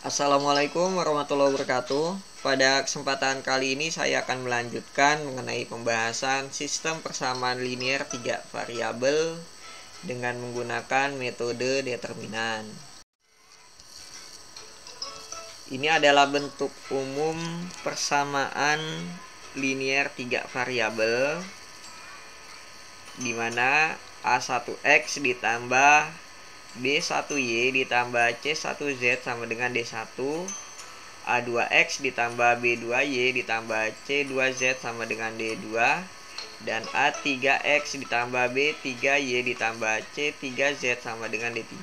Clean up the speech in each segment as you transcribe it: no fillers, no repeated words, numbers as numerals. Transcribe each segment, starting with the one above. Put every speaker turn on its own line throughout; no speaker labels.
Assalamualaikum warahmatullahi wabarakatuh. Pada kesempatan kali ini saya akan melanjutkan mengenai pembahasan sistem persamaan linear 3 variabel dengan menggunakan metode determinan. Ini adalah bentuk umum persamaan linear 3 variabel di mana A1X ditambah B1Y ditambah C1Z sama dengan D1, A2X ditambah B2Y ditambah C2Z sama dengan D2, dan A3X ditambah B3Y ditambah C3Z sama dengan D3.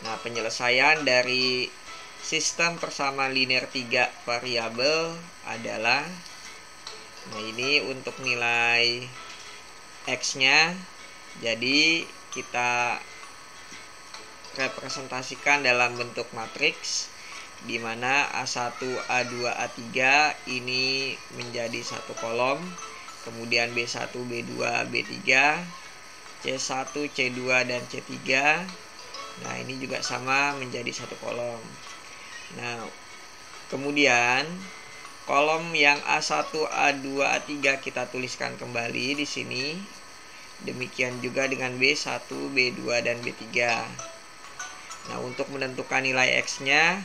Nah, penyelesaian dari sistem persamaan linear 3 variabel adalah, nah ini untuk nilai X-nya, jadi kita representasikan dalam bentuk matriks di mana A1, A2, A3 ini menjadi satu kolom, kemudian B1, B2, B3, C1, C2 dan C3. Nah, ini juga sama menjadi satu kolom. Nah, kemudian kolom yang A1, A2, A3 kita tuliskan kembali di sini. Demikian juga dengan B1, B2, dan B3. Nah, untuk menentukan nilai X-nya,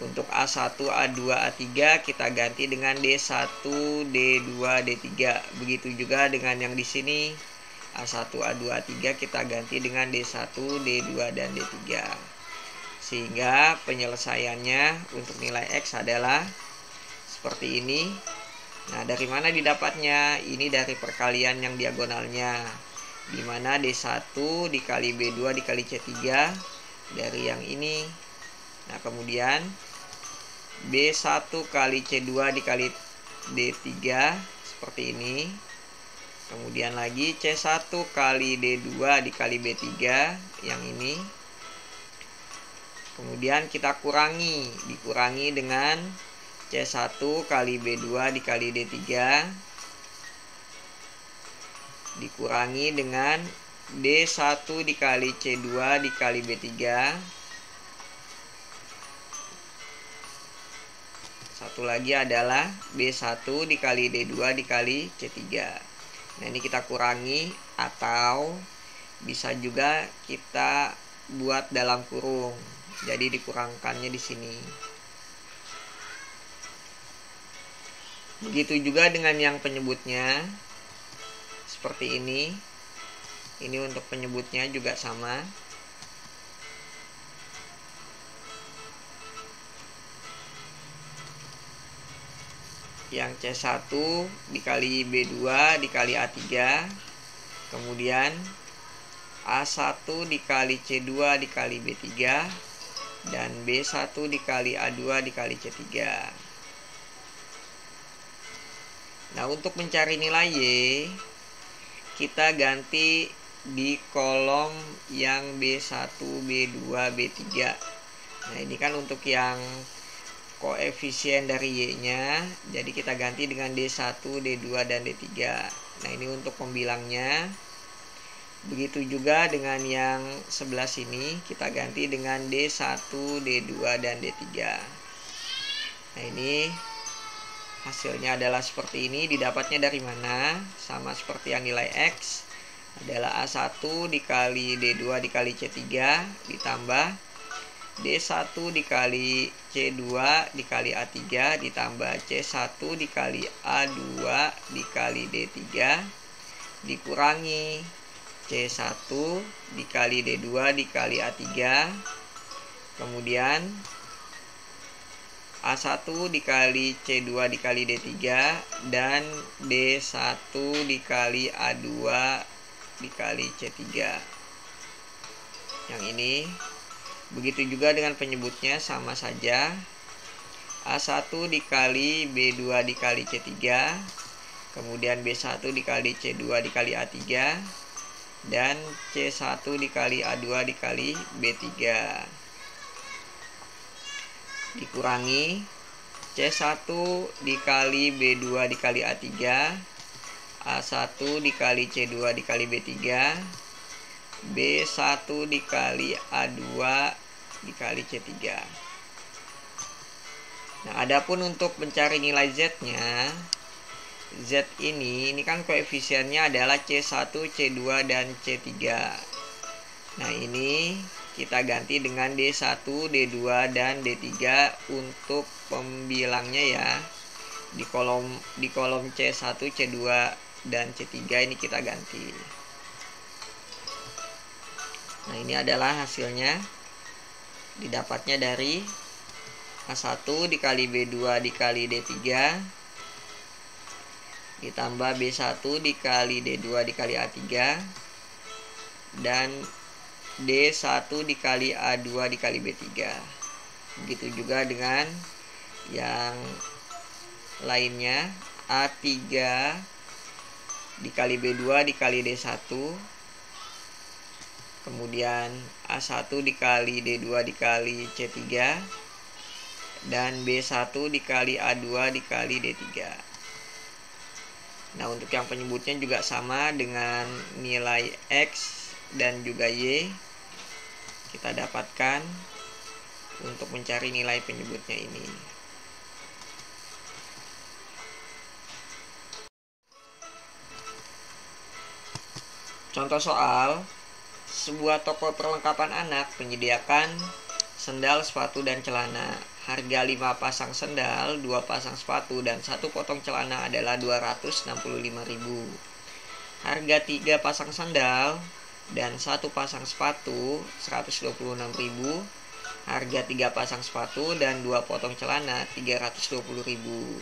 untuk A1, A2, A3 kita ganti dengan D1, D2, D3. Begitu juga dengan yang di sini. A1, A2, A3 kita ganti dengan D1, D2, dan D3. Sehingga penyelesaiannya untuk nilai X adalah seperti ini. Nah, dari mana didapatnya? Ini dari perkalian yang diagonalnya, di mana D1 dikali B2 dikali C3 dari yang ini. Nah, kemudian B1 kali C2 dikali D3 seperti ini. Kemudian lagi C1 kali D2 dikali B3 yang ini. Kemudian kita dikurangi dengan C1 kali B2 dikali D3 dikurangi dengan D1 dikali C2 dikali B3. Satu lagi adalah B1 dikali D2 dikali C3. Nah, ini kita kurangi atau bisa juga kita buat dalam kurung. Jadi dikurangkannya di sini. Begitu juga dengan yang penyebutnya. Seperti ini. Ini untuk penyebutnya juga sama. Yang C1 dikali B2 dikali A3. Kemudian A1 dikali C2 dikali B3. Dan B1 dikali A2 dikali C3. Nah, untuk mencari nilai Y, kita ganti di kolom yang B1, B2, B3. Nah, ini kan untuk yang koefisien dari Y-nya, jadi kita ganti dengan D1, D2, dan D3. Nah, ini untuk pembilangnya. Begitu juga dengan yang sebelah sini, kita ganti dengan D1, D2, dan D3. Nah, ini hasilnya adalah seperti ini. Didapatnya dari mana? Sama seperti yang nilai X adalah A1 dikali D2 dikali C3 ditambah D1 dikali C2 dikali A3 ditambah C1 dikali A2 dikali D3 dikurangi C1 dikali D2 dikali A3. Kemudian A1 dikali C2 dikali D3 dan D1 dikali A2 dikali C3 yang ini. Begitu juga dengan penyebutnya, sama saja. A1 dikali B2 dikali C3, kemudian B1 dikali C2 dikali A3, dan C1 dikali A2 dikali B3 dikurangi C1 dikali B2 dikali A3, A1 dikali C2 dikali B3, B1 dikali A2 dikali C3. Nah, adapun untuk mencari nilai Z-nya, Z ini kan koefisiennya adalah C1, C2, dan C3. Nah, ini kita ganti dengan D1, D2, dan D3 untuk pembilangnya ya. Di kolom C1, C2, dan C3 ini kita ganti. Nah, ini adalah hasilnya. Didapatnya dari A1 dikali B2 dikali D3 ditambah B1 dikali D2 dikali A3 dan D1 dikali A2 dikali B3. Begitu juga dengan yang lainnya, A3 dikali B2 dikali D1, kemudian A1 dikali D2 dikali C3, dan B1 dikali A2 dikali D3. Nah, untuk yang penyebutnya juga sama dengan nilai X dan juga Y kita dapatkan untuk mencari nilai penyebutnya ini. Contoh soal, sebuah toko perlengkapan anak menyediakan sendal, sepatu, dan celana. Harga 5 pasang sendal, 2 pasang sepatu, dan 1 potong celana adalah 265.000. Harga 3 pasang sendal dan 1 pasang sepatu 126.000. Harga 3 pasang sepatu dan 2 potong celana 320.000.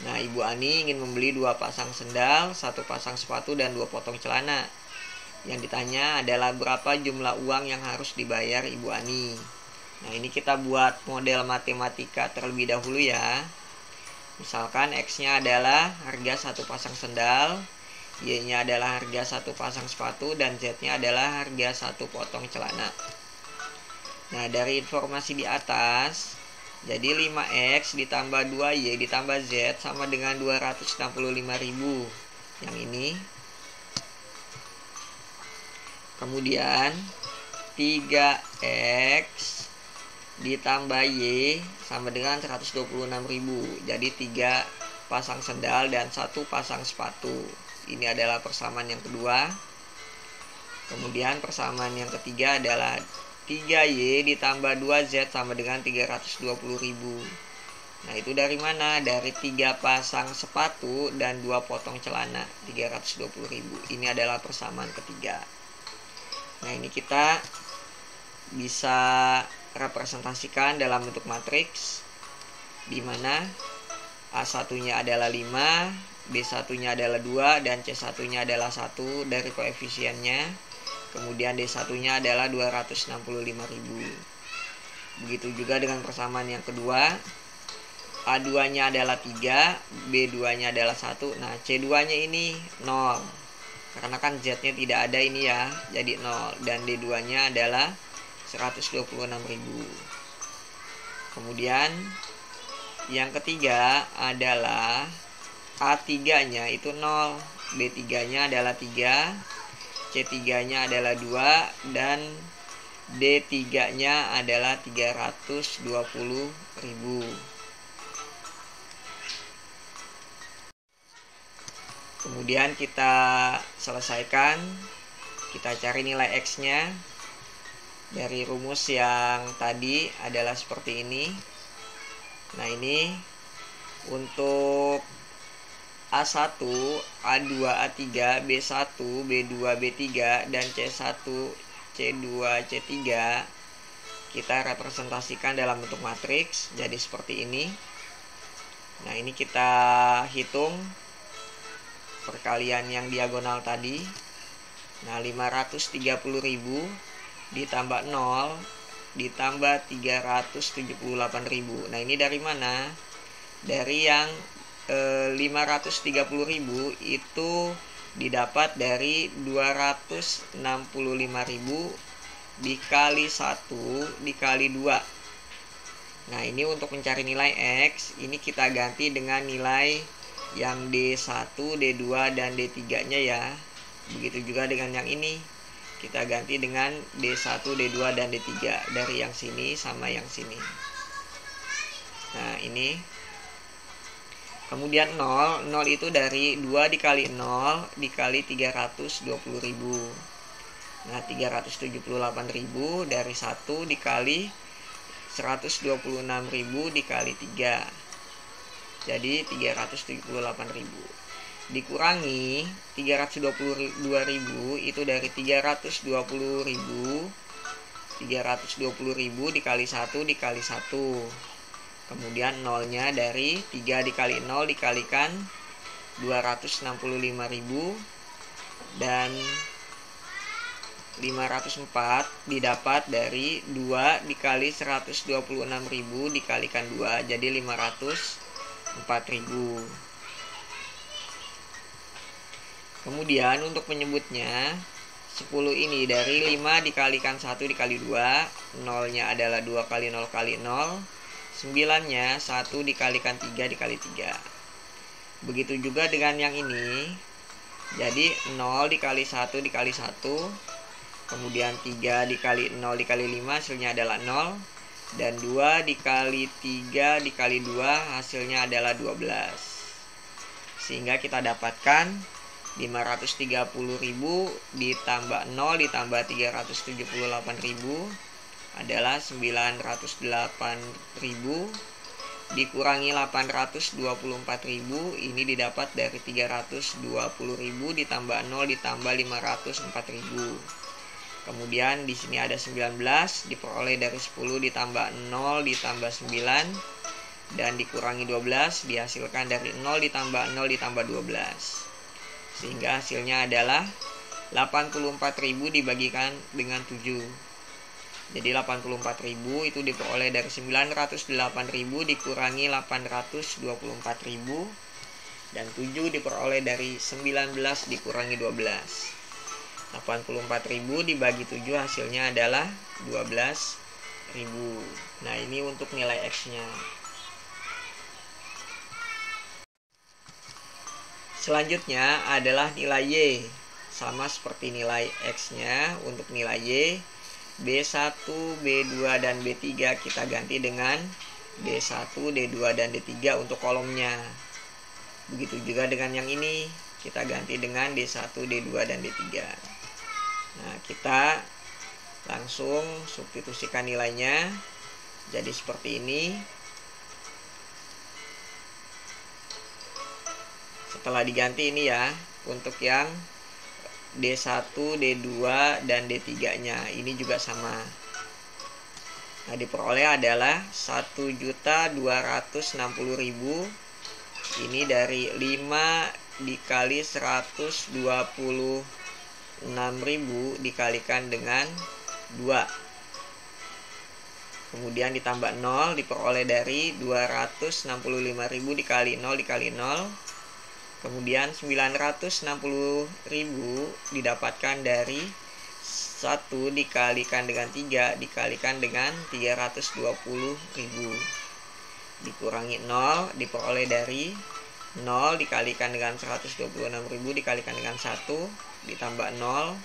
Nah, Ibu Ani ingin membeli 2 pasang sendal, 1 pasang sepatu, dan 2 potong celana. Yang ditanya adalah berapa jumlah uang yang harus dibayar Ibu Ani. Nah, ini kita buat model matematika terlebih dahulu ya. Misalkan X-nya adalah harga 1 pasang sendal, Y-nya adalah harga 1 pasang sepatu, dan Z-nya adalah harga 1 potong celana. Nah, dari informasi di atas, jadi 5X ditambah 2Y ditambah Z sama dengan 265.000. Yang ini. Kemudian 3X ditambah Y sama dengan 126.000. Jadi 3 pasang sendal dan 1 pasang sepatu. Ini adalah persamaan yang kedua. Kemudian persamaan yang ketiga adalah 3Y ditambah 2Z sama dengan 320.000. Nah, itu dari mana? Dari 3 pasang sepatu dan 2 potong celana, 320.000. Ini adalah persamaan ketiga. Nah, ini kita bisa representasikan dalam bentuk matriks, di mana A1-nya adalah 5, B1-nya adalah 2, dan C1-nya adalah 1 dari koefisiennya. Kemudian D1-nya adalah 265.000. Begitu juga dengan persamaan yang kedua. A2-nya adalah 3, B2-nya adalah 1. Nah, C2-nya ini 0. Karena kan Z-nya tidak ada ini ya, jadi 0. Dan D2-nya adalah 126.000. Kemudian yang ketiga adalah A3-nya itu 0, B3-nya adalah 3, C3-nya adalah 2, dan D3-nya adalah 320.000. Kemudian kita selesaikan, kita cari nilai X-nya. Dari rumus yang tadi adalah seperti ini. Nah, ini untuk A1, A2, A3, B1, B2, B3, dan C1, C2, C3 kita representasikan dalam bentuk matriks jadi seperti ini. Nah, ini kita hitung perkalian yang diagonal tadi. Nah, 530.000 ditambah 0 ditambah 378.000. Nah, ini dari mana? Dari yang 530.000 itu didapat dari 265.000 dikali 1 dikali 2. Nah, ini untuk mencari nilai X, ini kita ganti dengan nilai yang D1, D2, dan D3 nya ya. Begitu juga dengan yang ini, kita ganti dengan D1, D2, dan D3 dari yang sini sama yang sini. Nah, ini. Kemudian 0 itu dari 2 dikali 0 dikali 320.000. Nah, 378.000 dari 1 dikali 126.000 dikali 3. Jadi 378.000. Dikurangi 322.000 itu dari 320.000. 320.000 dikali 1 dikali 1. Kemudian nolnya dari 3 dikali 0 dikalikan 265.000 dan 504 didapat dari 2 dikali 126.000 dikalikan 2, jadi 504.000. Kemudian untuk menyebutnya 10 ini dari 5 dikalikan 1 dikali 2, nolnya adalah 2 kali 0 kali 0, 9-nya 1 dikalikan 3 dikali 3. Begitu juga dengan yang ini. Jadi 0 dikali 1 dikali 1, kemudian 3 dikali 0 dikali 5 hasilnya adalah 0, dan 2 dikali 3 dikali 2 hasilnya adalah 12. Sehingga kita dapatkan 530.000 ditambah 0 ditambah 378.000 adalah 908.000 dikurangi 824.000, ini didapat dari 320.000 ditambah 0 ditambah 504.000. Kemudian di sini ada 19 diperoleh dari 10 ditambah 0 ditambah 9 dan dikurangi 12 dihasilkan dari 0 ditambah 0 ditambah 12. Sehingga hasilnya adalah 84.000 dibagikan dengan 7. Jadi 84.000 itu diperoleh dari 908.000 dikurangi 824.000 dan 7 diperoleh dari 19 dikurangi 12. 84.000 dibagi 7 hasilnya adalah 12.000. Nah, ini untuk nilai X-nya. Selanjutnya adalah nilai Y. Sama seperti nilai X-nya, untuk nilai Y B1, B2, dan B3 kita ganti dengan D1, D2, dan D3 untuk kolomnya. Begitu juga dengan yang ini, kita ganti dengan D1, D2, dan D3. Nah, kita langsung substitusikan nilainya. Jadi seperti ini. Setelah diganti ini ya, untuk yang D1, D2, dan D3-nya ini juga sama. Nah, diperoleh adalah 1.260.000. Ini dari 5 dikali 126.000 dikalikan dengan 2. Kemudian ditambah 0 diperoleh dari 265.000 dikali 0 dikali 0. Kemudian 960.000 didapatkan dari 1 dikalikan dengan 3 dikalikan dengan 320.000 dikurangi 0 diperoleh dari 0 dikalikan dengan 126.000 dikalikan dengan 1 ditambah 0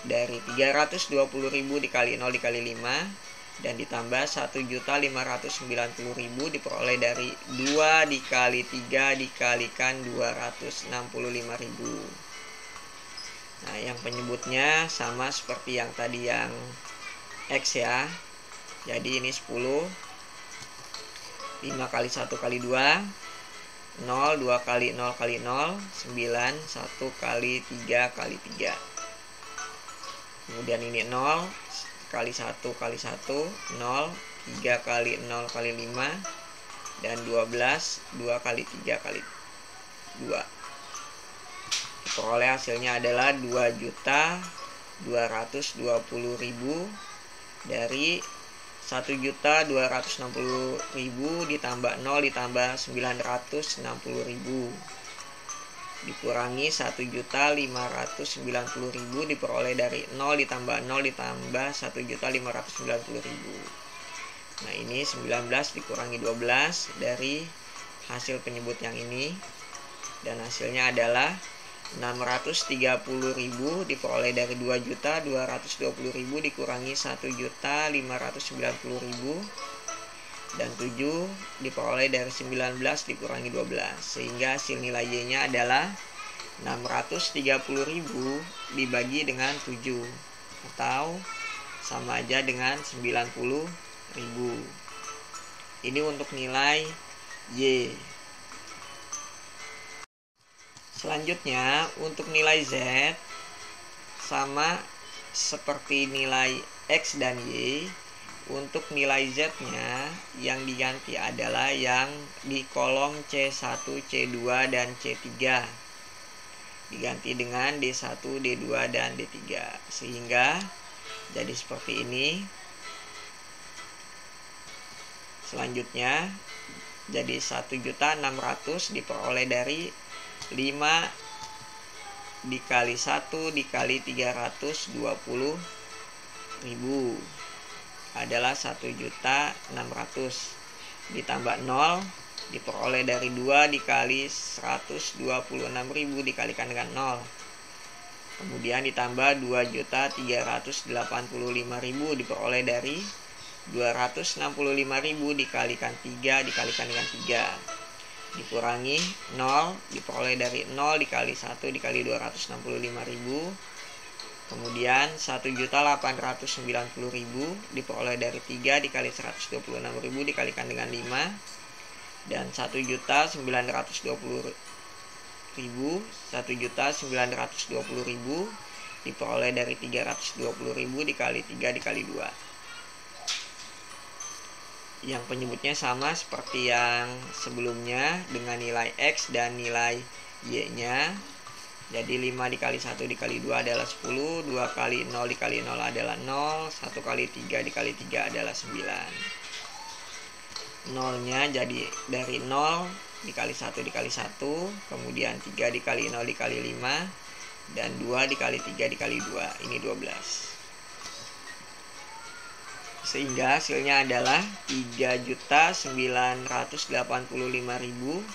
dari 320.000 dikali 0 dikali 5 dan ditambah 1.590.000 diperoleh dari 2 dikali 3 dikalikan 265.000. Nah, yang penyebutnya sama seperti yang tadi yang X ya. Jadi ini 10, 5 kali 1 kali 2, 0, 2 kali 0 kali 0, 9, 1 kali 3 kali 3. Kemudian ini 0 kali 1 kali 1, 0, 3 kali 0 kali 5, dan 12, 2 kali 3 kali 2. Diperoleh hasilnya adalah 2.220.000 dari 1.260.000 ditambah 0 ditambah 960.000 dikurangi 1.590.000 diperoleh dari 0 ditambah 0 ditambah 1.590.000. Nah, ini 19 dikurangi 12 dari hasil penyebut yang ini, dan hasilnya adalah 630.000 diperoleh dari 2.220.000 dikurangi 1.590.000 dan 7 diperoleh dari 19 dikurangi 12, sehingga hasil nilai Y-nya adalah 630.000 dibagi dengan 7 atau sama aja dengan 90.000. Ini untuk nilai Y. Selanjutnya untuk nilai Z sama seperti nilai X dan Y. Untuk nilai Z-nya yang diganti adalah yang di kolom C1, C2, dan C3. Diganti dengan D1, D2, dan D3. Sehingga jadi seperti ini. Selanjutnya jadi 1.600.000 diperoleh dari 5 dikali 1 dikali 320.000 adalah 1.600.000 ditambah 0 diperoleh dari 2 dikali 126.000 dikalikan dengan 0, kemudian ditambah 2.385.000 diperoleh dari 265.000 dikalikan 3 dikalikan dengan 3, dikurangi 0 diperoleh dari 0 dikali 1 dikali 265.000, kemudian 1.890.000 diperoleh dari 3 dikali 126.000 dikalikan dengan 5, dan 1.920.000 diperoleh dari 320.000 dikali 3 dikali 2. Yang penyebutnya sama seperti yang sebelumnya dengan nilai X dan nilai Y-nya. Jadi 5 dikali 1 dikali 2 adalah 10, 2 kali 0 dikali 0 adalah 0, 1 kali 3 dikali 3 adalah 9. 0-nya jadi dari 0 dikali 1 dikali 1, kemudian 3 dikali 0 dikali 5, dan 2 dikali 3 dikali 2, ini 12. Sehingga hasilnya adalah 3.985.000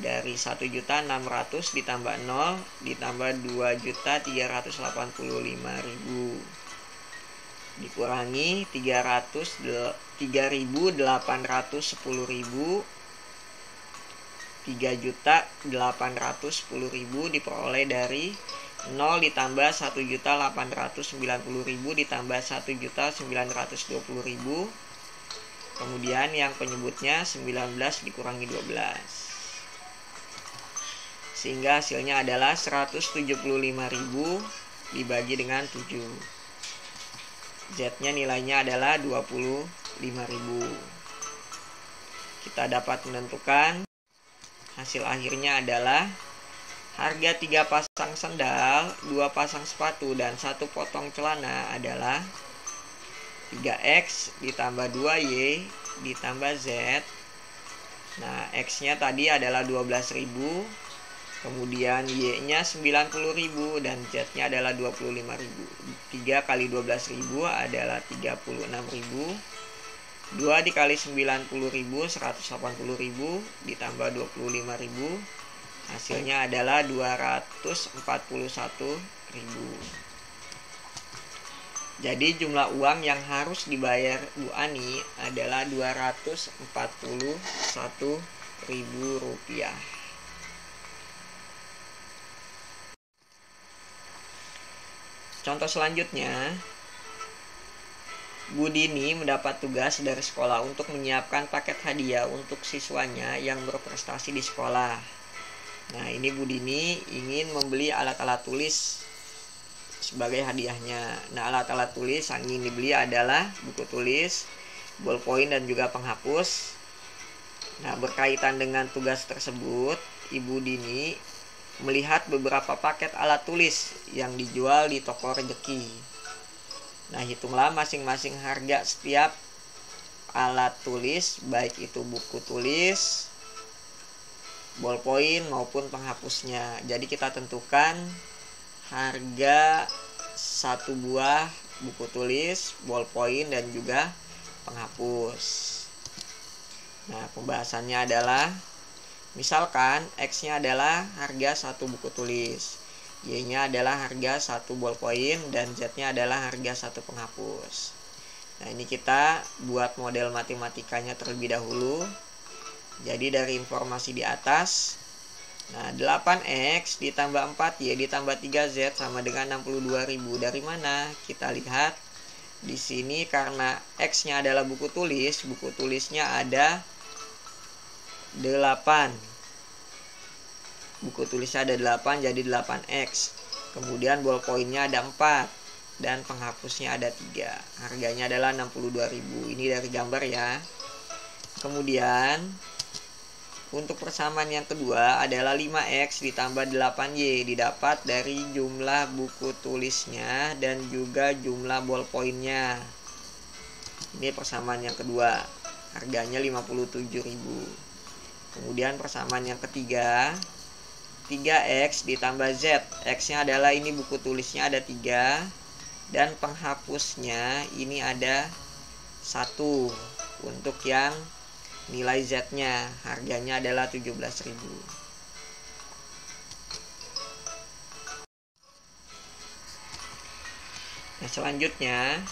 dari 1.600 ditambah 0 ditambah 2.385.000 dikurangi 3.810.000 3.810.000 diperoleh dari 0 ditambah 1.890.000 ditambah 1.920.000, kemudian yang penyebutnya 19 dikurangi 12, sehingga hasilnya adalah 175.000 dibagi dengan 7. Z-nya nilainya adalah 25.000. Kita dapat menentukan hasil akhirnya adalah harga 3 pasang sendal, 2 pasang sepatu, dan 1 potong celana adalah 3X ditambah 2Y ditambah Z. Nah, X-nya tadi adalah 12.000, kemudian Y-nya 90.000, dan Z-nya adalah 25.000. 3 kali 12.000 adalah 36.000. 2 dikali 90.000 180.000 ditambah 25.000, hasilnya adalah 241.000. Jadi jumlah uang yang harus dibayar Bu Ani adalah Rp241.000. Contoh selanjutnya, Bu Dini mendapat tugas dari sekolah untuk menyiapkan paket hadiah untuk siswanya yang berprestasi di sekolah. Nah, ini Bu Dini ingin membeli alat-alat tulis sebagai hadiahnya. Nah, alat-alat tulis yang ingin dibeli adalah buku tulis, ballpoint, dan juga penghapus. Nah, berkaitan dengan tugas tersebut, Ibu Dini melihat beberapa paket alat tulis yang dijual di toko Rejeki. Nah, hitunglah masing-masing harga setiap alat tulis, baik itu buku tulis, ballpoint maupun penghapusnya. Jadi kita tentukan harga 1 buah buku tulis, ballpoint, dan juga penghapus. Nah, pembahasannya adalah misalkan X-nya adalah harga 1 buku tulis. Y-nya adalah harga 1 ballpoint dan Z-nya adalah harga 1 penghapus. Nah, ini kita buat model matematikanya terlebih dahulu. Jadi dari informasi di atas, nah 8X ditambah 4Y ditambah 3Z sama dengan 62.000. Dari mana? Kita lihat di sini karena X-nya adalah buku tulisnya ada 8. Buku tulisnya ada 8, jadi 8X. Kemudian ballpointnya ada 4 dan penghapusnya ada 3. Harganya adalah 62.000. Ini dari gambar ya. Kemudian untuk persamaan yang kedua adalah 5X ditambah 8Y didapat dari jumlah buku tulisnya dan juga jumlah ballpointnya. Ini persamaan yang kedua. Harganya 57.000. Kemudian persamaan yang ketiga, 3X ditambah Z. X-nya adalah ini buku tulisnya ada 3 dan penghapusnya ini ada 1. Untuk yang nilai Z-nya harganya adalah 17.000. Nah, selanjutnya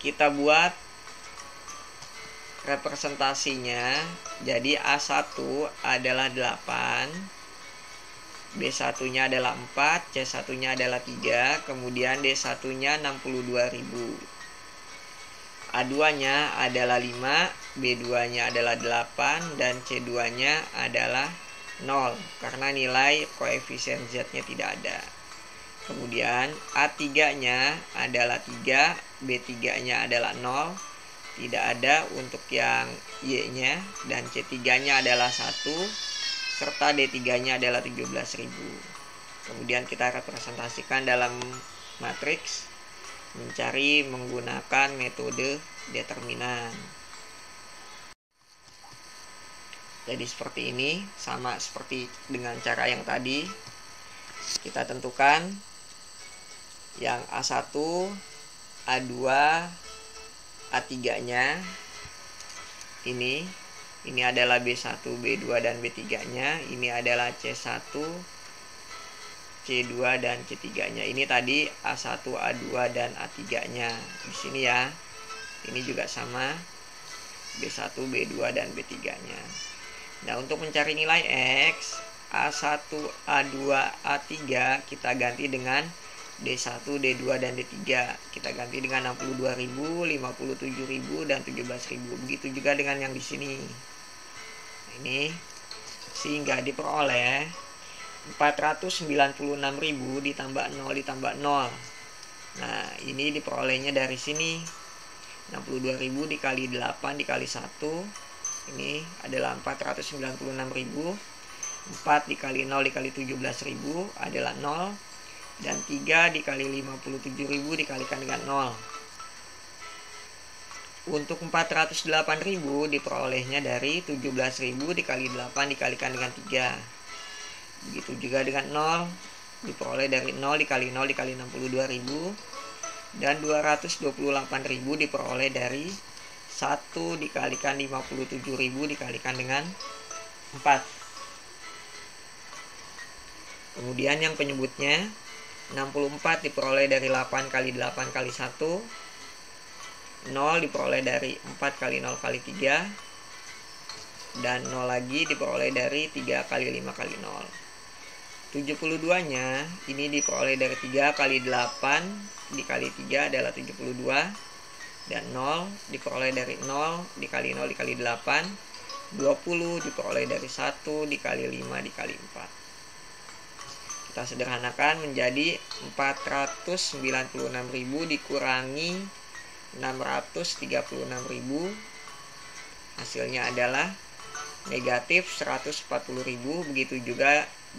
kita buat representasinya. Jadi A1 adalah 8, B1-nya adalah 4, C1-nya adalah 3, kemudian D1-nya 62.000. A2-nya adalah 5, B2-nya adalah 8, dan C2-nya adalah 0 karena nilai koefisien Z-nya tidak ada. Kemudian A3-nya adalah 3, B3-nya adalah 0, tidak ada untuk yang Y-nya, dan C3-nya adalah 1, serta D3-nya adalah 17.000. Kemudian kita representasikan dalam matriks mencari menggunakan metode determinan. Jadi seperti ini, sama seperti dengan cara yang tadi. Kita tentukan yang A1, A2, A3-nya ini adalah B1, B2 dan B3-nya. Ini adalah C1, C2 dan C3-nya. Ini tadi A1, A2 dan A3-nya. Di sini ya. Ini juga sama B1, B2 dan B3-nya. Nah, untuk mencari nilai X, A1, A2, A3 kita ganti dengan D1, D2 dan D3. Kita ganti dengan 62.000, 57.000 dan 17.000. Begitu juga dengan yang di sini. Ini sehingga diperoleh 496.000 ditambah 0 ditambah 0. Nah, ini diperolehnya dari sini. 62.000 dikali 8 dikali 1. Ini adalah 496.000. 4 dikali 0 dikali 17.000 adalah 0. Dan 3 dikali 57.000 dikalikan dengan 0. Untuk 408.000 diperolehnya dari 17.000 dikali 8 dikalikan dengan 3. Begitu juga dengan 0, diperoleh dari 0 dikali 0 dikali 62.000. Dan 228.000 diperoleh dari 1 dikalikan 57.000 dikalikan dengan 4. Kemudian yang penyebutnya 64 diperoleh dari 8 kali 8 kali 1. 0 diperoleh dari 4 kali 0 kali 3. Dan 0 lagi diperoleh dari 3 kali 5 kali 0. 72-nya ini diperoleh dari 3 kali 8 dikali 3 adalah 72. Dan 0 diperoleh dari 0 dikali 0 dikali 8. 20 diperoleh dari 1 dikali 5 dikali 4. Kita sederhanakan menjadi 496.000 dikurangi 636.000. Hasilnya adalah negatif 140.000.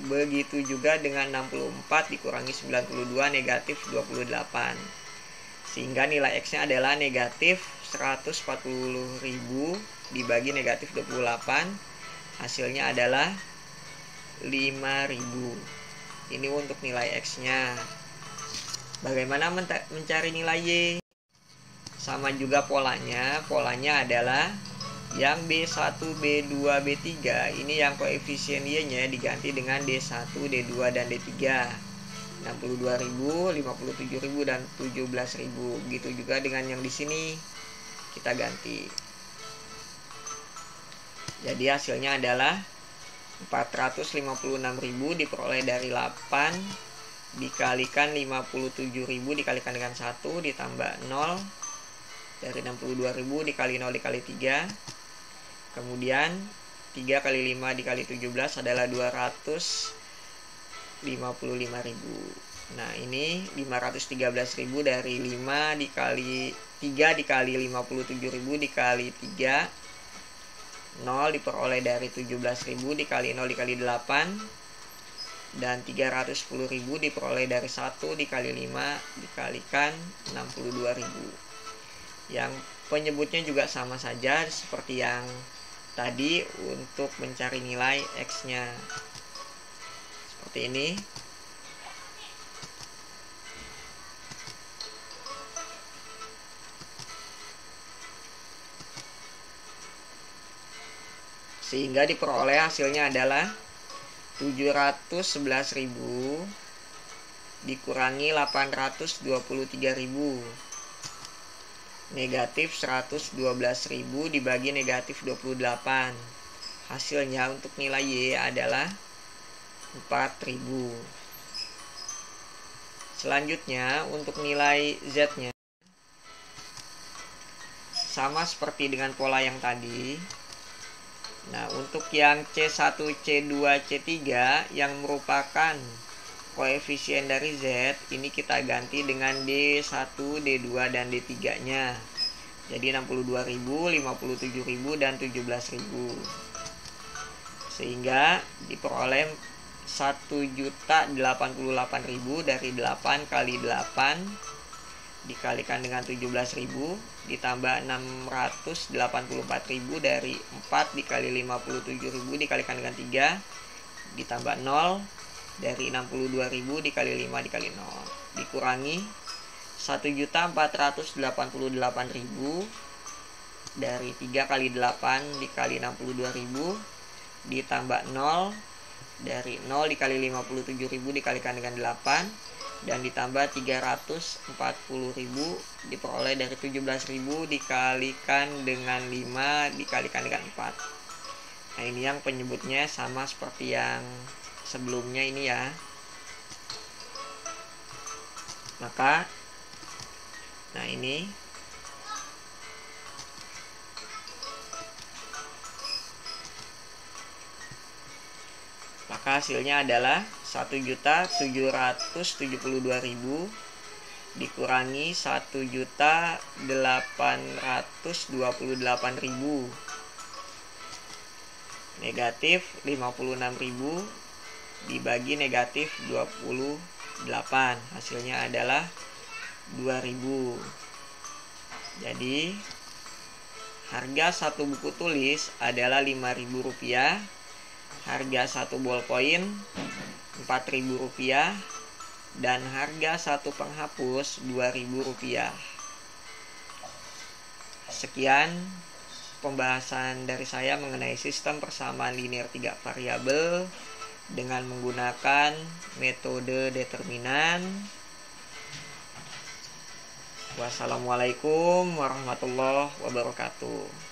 Begitu juga dengan 64 dikurangi 92 negatif 28. Sehingga nilai X-nya adalah negatif 140.000 dibagi negatif 28. Hasilnya adalah 5.000. Ini untuk nilai X-nya. Bagaimana mencari nilai Y? Sama juga polanya. Polanya adalah Yang B1, B2, B3 ini yang koefisien Y-nya diganti dengan D1, D2, dan D3. 62.000, 57.000, dan 17.000. Begitu juga dengan yang di sini kita ganti. Jadi hasilnya adalah 456.000 diperoleh dari 8 dikalikan 57.000 dikalikan dengan 1 ditambah 0 dari 62.000 dikali 0 dikali 3. Kemudian 3 kali 5 dikali 17 adalah 255.000. Nah, ini 513.000 dari 5 dikali 3 dikali 57.000 dikali 3. 0 diperoleh dari 17.000 dikali 0 dikali 8. Dan 310.000 diperoleh dari 1 dikali 5 dikalikan 62.000. Yang penyebutnya juga sama saja seperti yang tadi untuk mencari nilai X-nya. Seperti ini. Sehingga diperoleh hasilnya adalah 711.000 dikurangi 823.000 negatif 112.000 dibagi negatif 28. Hasilnya untuk nilai Y adalah 4.000. Selanjutnya untuk nilai Z-nya sama seperti dengan pola yang tadi. Nah, untuk yang C1, C2, C3 yang merupakan koefisien dari Z, ini kita ganti dengan D1, D2, dan D3-nya. Jadi 62.000, 57.000, dan 17.000. Sehingga diperoleh 1.088.000 dari 8 kali 8 dikalikan dengan 17.000 ditambah 684.000 dari 4 dikali 57.000 dikalikan dengan 3 ditambah 0 dari 62.000 dikali 5 dikali 0 dikurangi 1.488.000 dari 3 kali 8 dikali 62.000 ditambah 0 dari 0 dikali 57.000 dikalikan dengan 8 dan ditambah 340.000 diperoleh dari 17.000 dikalikan dengan 5 dikalikan dengan 4. Nah, ini yang penyebutnya sama seperti yang sebelumnya ini ya. Maka nah ini maka hasilnya adalah 1.772.000 dikurangi 1.828.000 negatif 56.000 dibagi negatif 28. Hasilnya adalah 2.000. Jadi harga satu buku tulis adalah Rp5.000, harga satu ballpoint Rp4.000, dan harga satu penghapus Rp2.000. Sekian pembahasan dari saya mengenai sistem persamaan linear 3 variabel dengan menggunakan metode determinan. Wassalamualaikum warahmatullahi wabarakatuh.